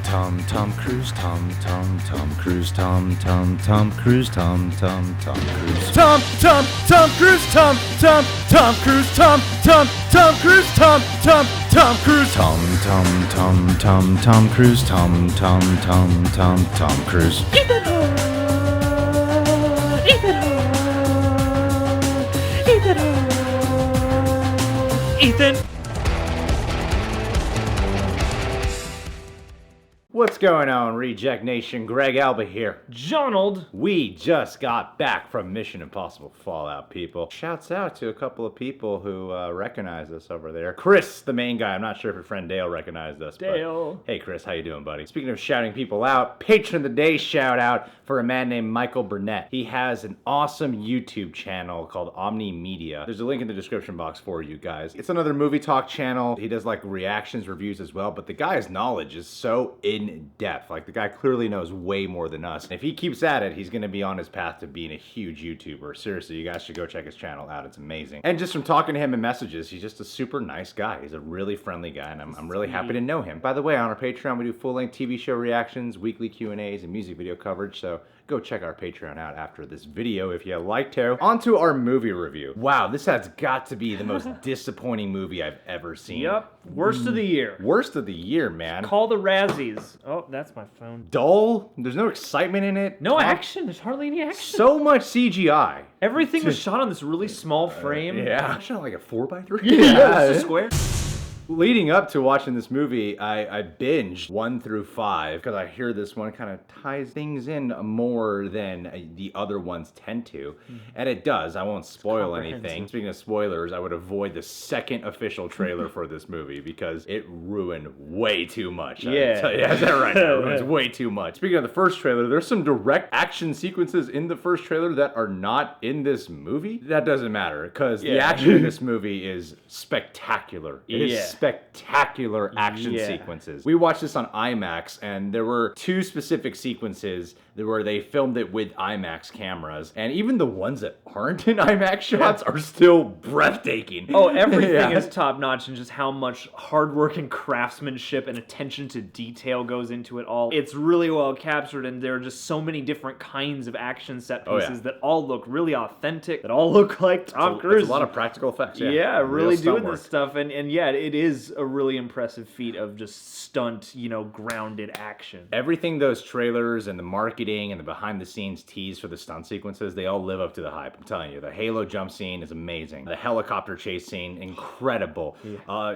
Tom Cruise, Tom Cruise, Tom Cruise, Tom Cruise, Tom Cruise, Tom Cruise, Tom Cruise, Tom Cruise, Tom Cruise, Tom Cruise. Ethan. What's going on, Reject Nation? Greg Alba here. Jonald. We just got back from Mission Impossible Fallout, people. Shouts out to a couple of people who recognize us over there. Chris, the main guy. I'm not sure if your friend Dale recognized us. Dale. But hey, Chris, how you doing, buddy? Speaking of shouting people out, Patron of the Day shout out for a man named Michael Burnett. He has an awesome YouTube channel called Omni Media. There's a link in the description box for you guys. It's another movie talk channel. He does like reactions, reviews as well, but the guy's knowledge is so in depth. Like, the guy clearly knows way more than us. And if he keeps at it, he's gonna be on his path to being a huge YouTuber. Seriously, you guys should go check his channel out. It's amazing. And just from talking to him in messages, he's just a super nice guy. He's a really friendly guy, and I'm really happy to know him. By the way, on our Patreon, we do full-length TV show reactions, weekly Q&As, and music video coverage, so go check our Patreon out after this video if you like to. On to our movie review. Wow, this has got to be the most disappointing movie I've ever seen. Yep. Worst of the year. Worst of the year, man. Call the Razzies. Oh, that's my phone. Dull. There's no excitement in it. No action. There's hardly any action. So much CGI. Everything was shot on this really small frame. Yeah. Shot like a 4x3. Yeah, it's just a square. Leading up to watching this movie, I binged 1 through 5 because I hear this one kind of ties things in more than the other ones tend to. And it does. I won't spoil anything. Speaking of spoilers, I would avoid the second official trailer for this movie because it ruined way too much. Yeah. Is that right? It ruins way too much. Speaking of the first trailer, there's some direct action sequences in the first trailer that are not in this movie. That doesn't matter because the action in this movie is spectacular. It is spectacular action sequences. We watched this on IMAX, and there were 2 specific sequences where they filmed it with IMAX cameras, and even the ones that aren't in IMAX shots are still breathtaking. Oh, everything is top-notch, and just how much hard work and craftsmanship and attention to detail goes into it all. It's really well captured, and there are just so many different kinds of action set pieces that all look really authentic, that all look like Tom Cruise. It's a lot of practical effects. Yeah, really doing this stuff, and yeah, it is a really impressive feat of just stunt, grounded action. Everything, those trailers and the marketing and the behind the scenes tease for the stunt sequences, they all live up to the hype. I'm telling you, the Halo jump scene is amazing. The helicopter chase scene, incredible.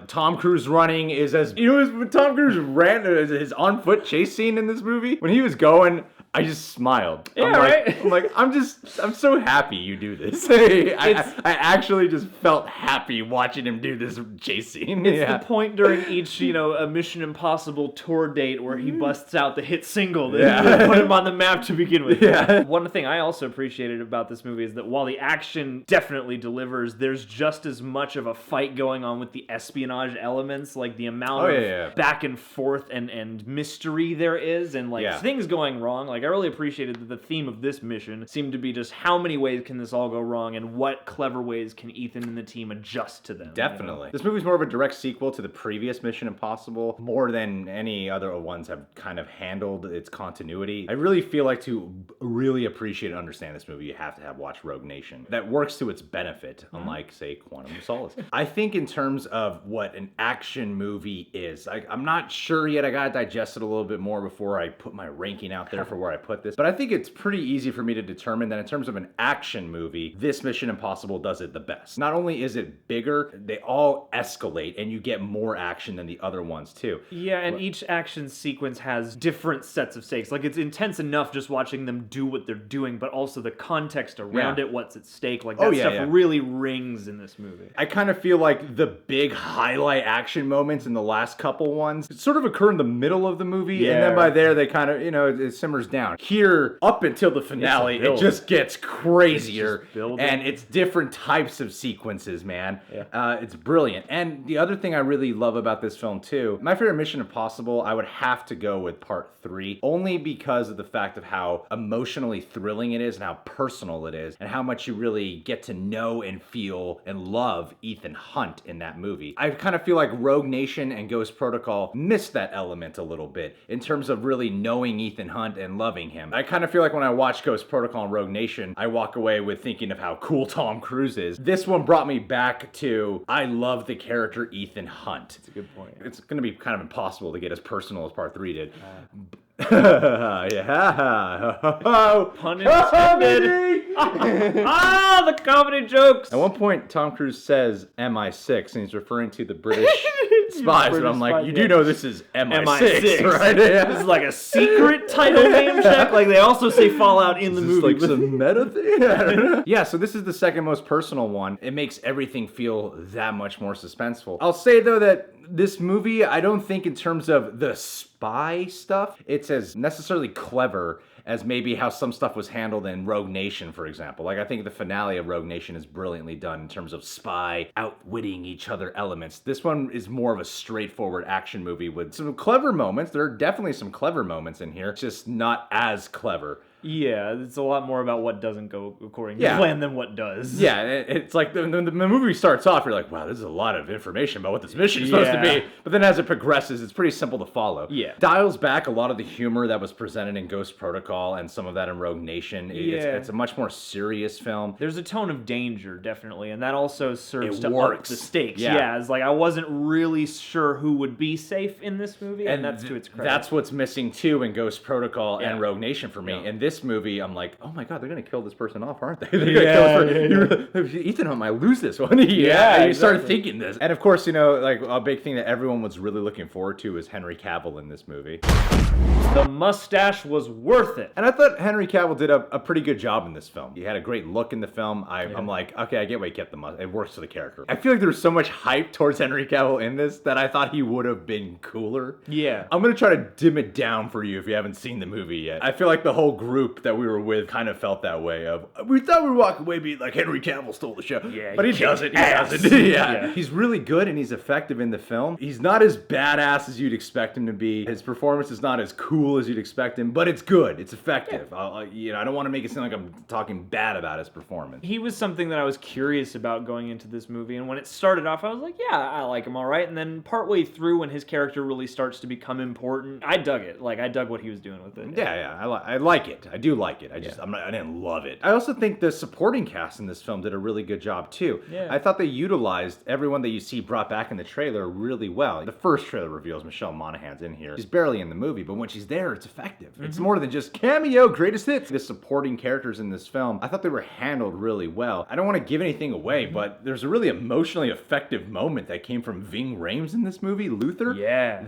Tom Cruise running is as, when Tom Cruise ran his on foot chase scene in this movie, when he was going, I just smiled. Yeah, I'm so happy you do this. I actually just felt happy watching him do this chase scene. It's the point during each, a Mission Impossible tour date where he busts out the hit single that put him on the map to begin with. Yeah. One thing I also appreciated about this movie is that while the action definitely delivers, there's just as much of a fight going on with the espionage elements, like the amount of back and forth and mystery there is, and things going wrong. Like, I really appreciated that the theme of this mission seemed to be just how many ways can this all go wrong, and what clever ways can Ethan and the team adjust to them. Definitely. This movie's more of a direct sequel to the previous Mission Impossible, more than any other ones have kind of handled its continuity. I really feel like to really appreciate and understand this movie, you have to have watched Rogue Nation. That works to its benefit, unlike, say, Quantum of Solace. I think in terms of what an action movie is, I'm not sure yet. I gotta digest it a little bit more before I put my ranking out there for where I put this, but I think it's pretty easy for me to determine that in terms of an action movie, this Mission Impossible does it the best. Not only is it bigger, they all escalate and you get more action than the other ones too. Yeah, and each action sequence has different sets of stakes. Like, it's intense enough just watching them do what they're doing, but also the context around it, what's at stake. Like, that stuff really rings in this movie. I kind of feel like the big highlight action moments in the last couple ones sort of occur in the middle of the movie, and then by there they kind of, it simmers down. down. Here, up until the finale, it just gets crazier. And it's different types of sequences, man. Yeah. It's brilliant. And the other thing I really love about this film, too, my favorite Mission Impossible, I would have to go with Part 3, only because of the fact of how emotionally thrilling it is and how personal it is, and how much you really get to know and feel and love Ethan Hunt in that movie. I kind of feel like Rogue Nation and Ghost Protocol missed that element a little bit in terms of really knowing Ethan Hunt and loving him. I kind of feel like when I watch Ghost Protocol and Rogue Nation, I walk away with thinking of how cool Tom Cruise is. This one brought me back to, I love the character Ethan Hunt. That's a good point. It's going to be kind of impossible to get as personal as Part 3 did. Yeah. Pun intended. The comedy jokes. At one point, Tom Cruise says MI6, and he's referring to the British spies. But I'm like, you do know this is MI6, right? Yeah. This is like a secret title name check. Like they also say Fallout in the movie. Like some meta thing? I don't know. Yeah, so this is the second most personal one. It makes everything feel that much more suspenseful. I'll say, though, that this movie, I don't think in terms of the spy stuff, it's as necessarily clever as maybe how some stuff was handled in Rogue Nation, for example. Like, I think the finale of Rogue Nation is brilliantly done in terms of spy outwitting each other elements. This one is more of a straightforward action movie with some clever moments. There are definitely some clever moments in here, just not as clever. Yeah, it's a lot more about what doesn't go according to plan than what does. Yeah, it's like the movie starts off, you're like, wow, this is a lot of information about what this mission is supposed to be. But then as it progresses, it's pretty simple to follow. Yeah. Dials back a lot of the humor that was presented in Ghost Protocol and some of that in Rogue Nation. It's a much more serious film. There's a tone of danger, definitely, and that also serves to up the stakes. Yeah, it's like I wasn't really sure who would be safe in this movie, and that's to its credit. That's what's missing, too, in Ghost Protocol and Rogue Nation for me. In this movie, I'm like, oh my god, they're gonna kill this person off, aren't they? Ethan Hunt might lose this one. You start thinking this. And of course, like a big thing that everyone was really looking forward to is Henry Cavill in this movie. The mustache was worth it. And I thought Henry Cavill did a pretty good job in this film. He had a great look in the film. I'm like, okay, I get why he kept the mustache. It works for the character. I feel like there was so much hype towards Henry Cavill in this that I thought he would have been cooler. Yeah. I'm gonna try to dim it down for you if you haven't seen the movie yet. I feel like the whole group that we were with kind of felt that way of, we thought we'd walk away being like Henry Cavill stole the show. Yeah, but he doesn't. He doesn't. He's really good and he's effective in the film. He's not as badass as you'd expect him to be. His performance is not as cool as you'd expect him, but it's good. It's effective. I don't want to make it seem like I'm talking bad about his performance. He was something that I was curious about going into this movie, and when it started off, I was like, yeah, I like him all right. And then partway through, when his character really starts to become important, I dug it. Like, I dug what he was doing with it. I like it. I do like it. I didn't love it. I also think the supporting cast in this film did a really good job too. Yeah. I thought they utilized everyone that you see brought back in the trailer really well. The first trailer reveals Michelle Monaghan's in here. She's barely in the movie, but when she's there, it's effective. It's more than just cameo, greatest hits. The supporting characters in this film, I thought they were handled really well. I don't want to give anything away, but there's a really emotionally effective moment that came from Ving Rhames in this movie, Luther,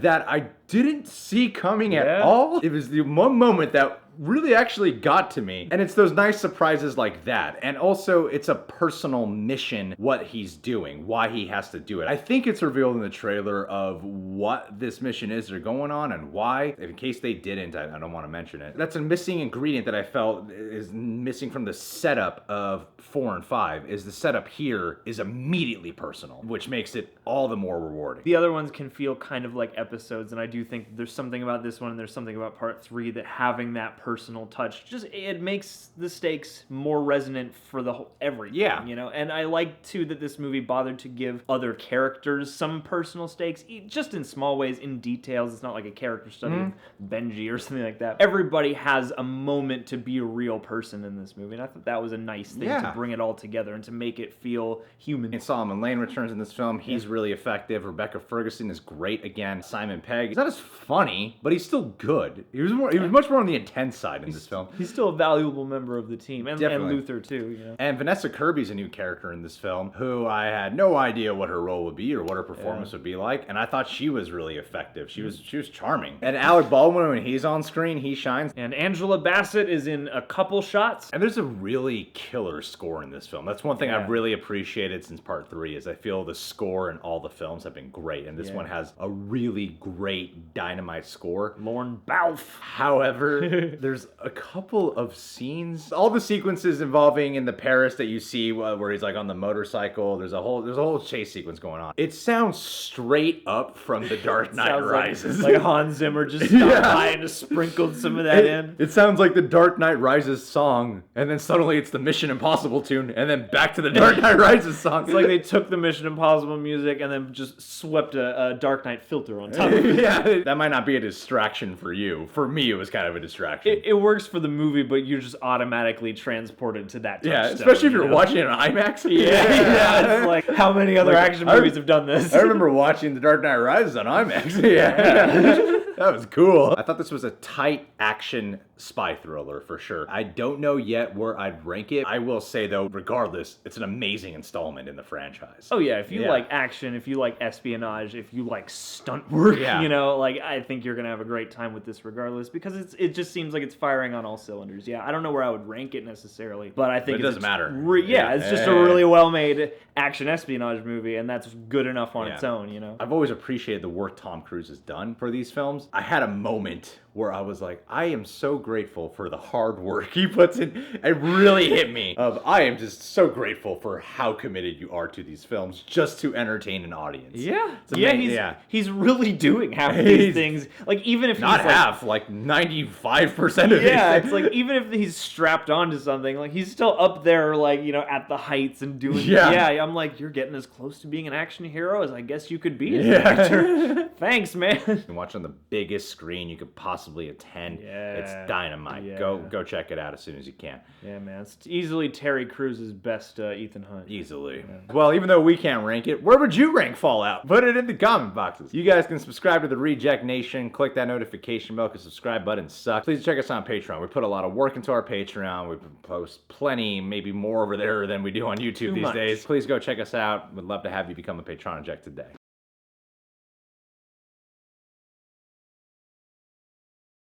that I didn't see coming at all. It was the one moment that really actually got to me. And it's those nice surprises like that. And also, it's a personal mission, what he's doing, why he has to do it. I think it's revealed in the trailer of what this mission is they're going on and why. In case they didn't, I don't want to mention it. That's a missing ingredient that I felt is missing from the setup of 4 and 5, is the setup here is immediately personal, which makes it all the more rewarding. The other ones can feel kind of like episodes, and I do think there's something about this one and there's something about Part 3 that having that personal touch, just it makes the stakes more resonant for the whole everything. And I like too that this movie bothered to give other characters some personal stakes, just in small ways, in details. It's not like a character study of Benji or something like that. Everybody has a moment to be a real person in this movie, and I thought that was a nice thing to bring it all together and to make it feel human. And Solomon Lane returns in this film. He's really effective. Rebecca Ferguson is great again. Simon Pegg, he's not as funny, but he's still good. He was much more on the intense side in this film. He's still a valuable member of the team, and Luther too. And Vanessa Kirby's a new character in this film, who I had no idea what her role would be or what her performance would be like, and I thought she was really effective. She was charming. And Alec Baldwin, when he's on screen, he shines. And Angela Bassett is in a couple shots. And there's a really killer score in this film. That's one thing I've really appreciated since Part 3, is I feel the score in all the films have been great, and this one has a really great dynamite score. Lorne Balfe. However, There's a couple of scenes, all the sequences involving in the Paris that you see where he's like on the motorcycle. There's a whole chase sequence going on. It sounds straight up from The Dark Knight Rises. Like Hans Zimmer just stopped by and just sprinkled some of that in. It sounds like the Dark Knight Rises song, and then suddenly it's the Mission Impossible tune, and then back to the Dark Knight Rises song. It's like they took the Mission Impossible music and then just swept a Dark Knight filter on top of it. Yeah, that might not be a distraction for you. For me, it was kind of a distraction. It works for the movie, but you're just automatically transported to that touchstone. Yeah, especially if you're watching it on IMAX. Yeah, it's like, how many other action movies have done this? I remember watching The Dark Knight Rises on IMAX. Yeah. That was cool. I thought this was a tight action spy thriller for sure. I don't know yet where I'd rank it. I will say though, regardless, it's an amazing installment in the franchise. Oh yeah, if you like action, if you like espionage, if you like stunt work, you know, like I think you're gonna have a great time with this regardless, because it just seems like it's firing on all cylinders. Yeah, I don't know where I would rank it necessarily, but I think it doesn't matter. It's just a really well-made action espionage movie, and that's good enough on its own, you know. I've always appreciated the work Tom Cruise has done for these films. I had a moment where I was like, I am so grateful for the hard work he puts in. It really hit me. I am just so grateful for how committed you are to these films just to entertain an audience. He's really doing half of these things. Like even if not he's half, like 95% of it. Yeah, it's like even if he's strapped onto something, like he's still up there, like, you know, at the heights and doing. I'm like, you're getting as close to being an action hero as I guess you could be as an actor. Thanks, man. You can watch on the biggest screen you could possibly attend. It's dynamite. Go check it out as soon as you can. Yeah, man. It's easily Terry Crews' best Ethan Hunt. Easily. Yeah. Well, even though we can't rank it, where would you rank Fallout? Put it in the comment boxes. You guys can subscribe to the Reject Nation. Click that notification bell because subscribe button sucks. Please check us out on Patreon. We put a lot of work into our Patreon. We post plenty, maybe more over there than we do on YouTube these days. Please go check us out. We'd love to have you become a Patron Eject today.